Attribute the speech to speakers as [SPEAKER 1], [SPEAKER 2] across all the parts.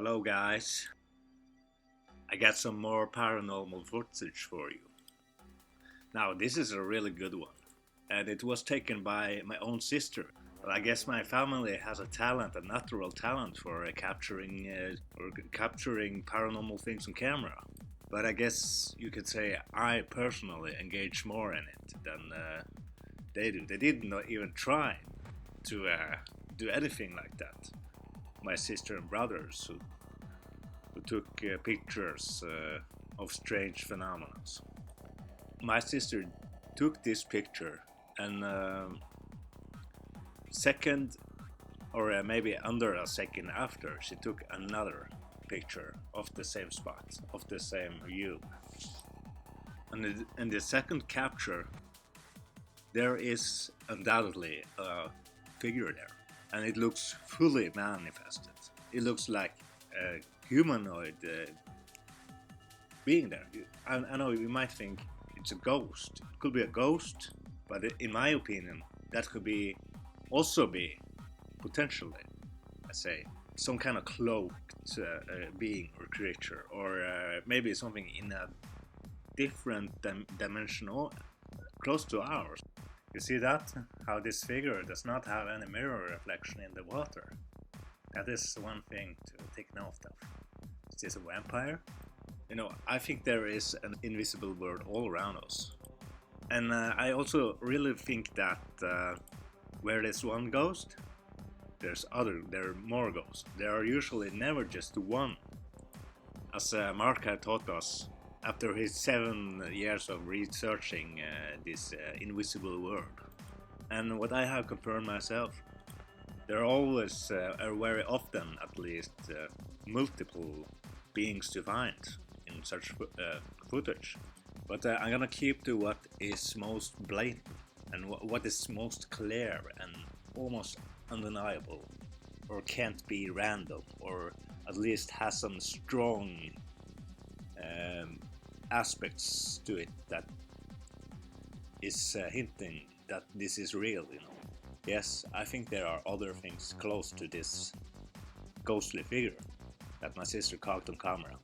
[SPEAKER 1] Hello guys, I got some more paranormal footage for you. Now this is a really good one, and it was taken by my own sister. But I guess my family has a natural talent for capturing paranormal things on camera. But I guess you could say I personally engage more in it than they do. They did not even try to do anything like that. My sister and brothers who took pictures of strange phenomena. My sister took this picture, and second, or maybe under a second after, she took another picture of the same spot, of the same view. And in the second capture, there is undoubtedly a figure there, and it looks fully manifested. It looks like a humanoid being there. I know you might think it's a ghost. It could be a ghost, but in my opinion, that could also be potentially, I say, some kind of cloaked being or creature, or maybe something in a different dimension or close to ours. You see that? How this figure does not have any mirror reflection in the water. That is one thing to take note of. Is this a vampire? I think there is an invisible world all around us. And I also really think that where there's one ghost, there are more ghosts. There are usually never just one. As Mark had taught us after his 7 years of researching this invisible world. And what I have confirmed myself, there are always, or very often at least, multiple beings to find in such footage. But I'm gonna keep to what is most blatant and what is most clear and almost undeniable, or can't be random, or at least has some strong aspects to it that is hinting that this is real. Yes, I think there are other things close to this ghostly figure that my sister caught on camera.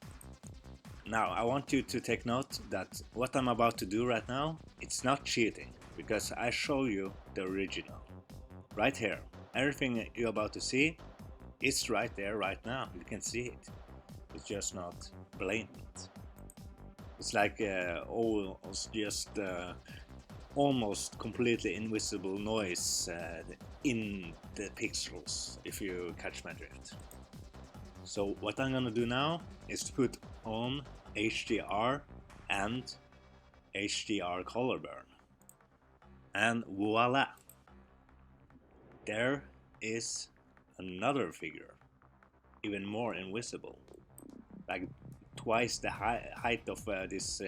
[SPEAKER 1] Now, I want you to take note that what I'm about to do right now, it's not cheating, because I show you the original. Right here. Everything you're about to see, it's right there right now. You can see it. It's just not blatant. It's like almost completely invisible noise in the pixels, if you catch my drift. So what I'm gonna do now is to put on HDR and HDR color burn. And voila! There is another figure, even more invisible, like twice the height of this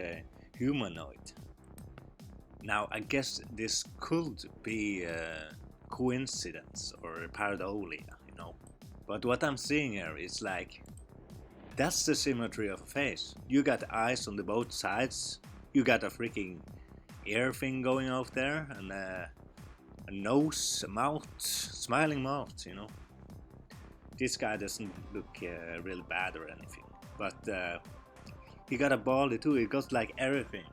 [SPEAKER 1] humanoid. Now, I guess this could be a coincidence or pareidolia. But what I'm seeing here is like, that's the symmetry of a face. You got eyes on the both sides, you got a freaking ear thing going off there, and a nose, a mouth, smiling mouth. This guy doesn't look really bad or anything, but he got a body too. He got like everything.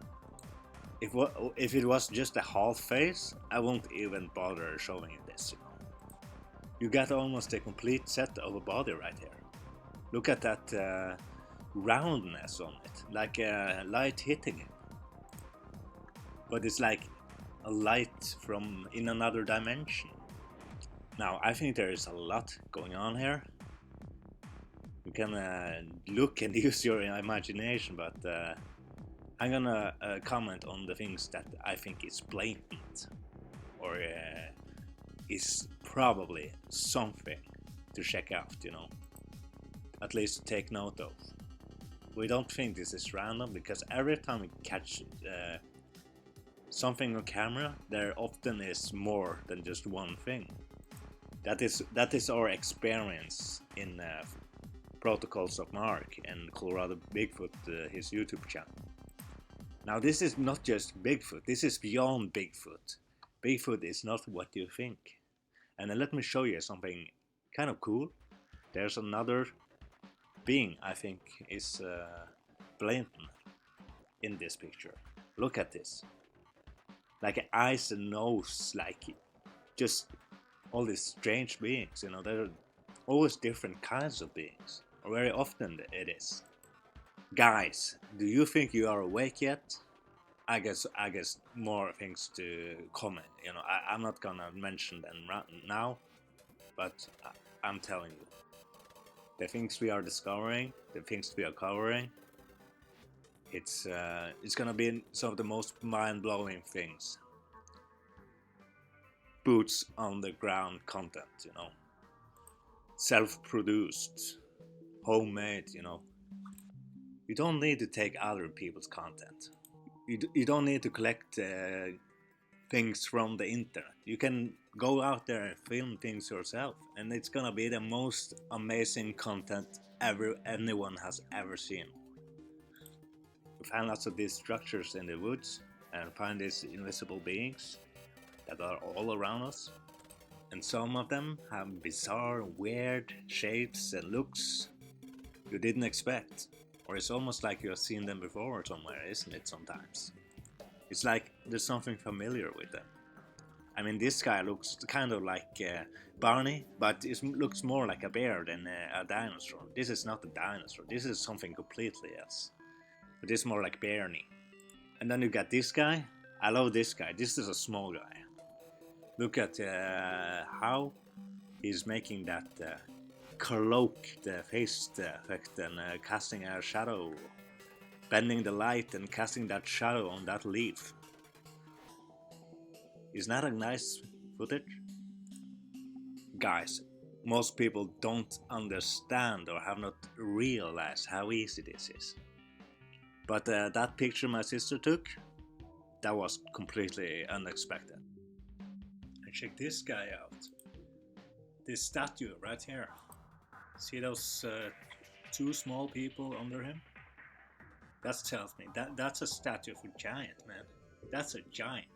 [SPEAKER 1] If it was just a half face, I won't even bother showing you this. You got almost a complete set of a body right here. Look at that roundness on it, like a light hitting it. But it's like a light from in another dimension. Now, I think there is a lot going on here. You can look and use your imagination, but I'm gonna comment on the things that I think is blatant, or is probably something to check out, at least to take note of. We don't think this is random, because every time we catch something on camera, there often is more than just one thing. That is our experience in Protocols of Mark and Colorado Bigfoot, his YouTube channel. Now, this is not just Bigfoot, this is beyond Bigfoot. Bigfoot is not what you think. And let me show you something kind of cool. There's another being, I think, is blatant in this picture. Look at this. Like eyes and nose, like just all these strange beings. You know, there are always different kinds of beings, or very often it is. Guys, do you think you are awake yet? I guess more things to comment. You know, I'm not gonna mention them now, but I'm telling you, the things we are discovering, the things we are covering, it's gonna be some of the most mind-blowing things. Boots on the ground content, you know, self-produced, homemade, you know. You don't need to take other people's content. You don't need to collect things from the internet. You can go out there and film things yourself, and it's gonna be the most amazing content anyone has ever seen. We find lots of these structures in the woods and find these invisible beings that are all around us, and some of them have bizarre, weird shapes and looks you didn't expect. Or it's almost like you have seen them before somewhere, isn't it, sometimes? It's like there's something familiar with them. I mean, this guy looks kind of like Barney, but it looks more like a bear than a dinosaur. This is not a dinosaur, this is something completely else. But it's more like Barney. And then you got this guy. I love this guy. This is a small guy. Look at how he's making that cloak, the face effect, and casting a shadow, bending the light and casting that shadow on that leaf. Isn't that a nice footage? Guys, most people don't understand or have not realized how easy this is. But that picture my sister took, that was completely unexpected. And check this guy out. This statue right here. See those two small people under him? That tells me that's a statue of a giant, man. That's a giant.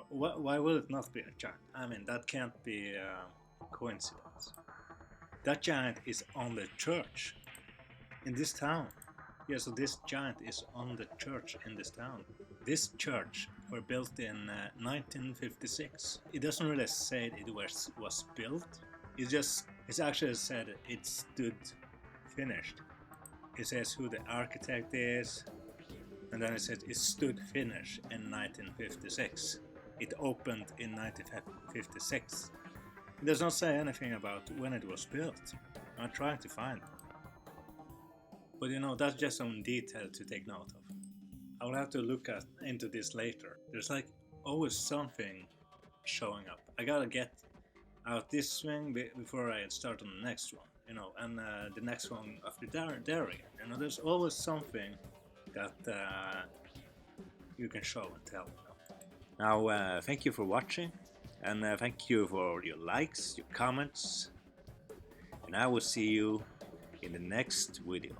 [SPEAKER 1] Why will it not be a giant? I mean, that can't be a coincidence. That giant is on the church in this town. Yeah, so this giant is on the church in this town. This church were built in 1956. It doesn't really say it was built. It's actually said it stood finished. It says who the architect is, and then it says it stood finished in 1956. It opened in 1956. It does not say anything about when it was built. I'm trying to find it. But you know, that's just some detail to take note of. I will have to look into this later. There's like always something showing up. I gotta get out this swing before I start on the next one, you know, and the next one after there again. You know, there's always something that you can show and tell. You know? Now, thank you for watching, and thank you for your likes, your comments, and I will see you in the next video.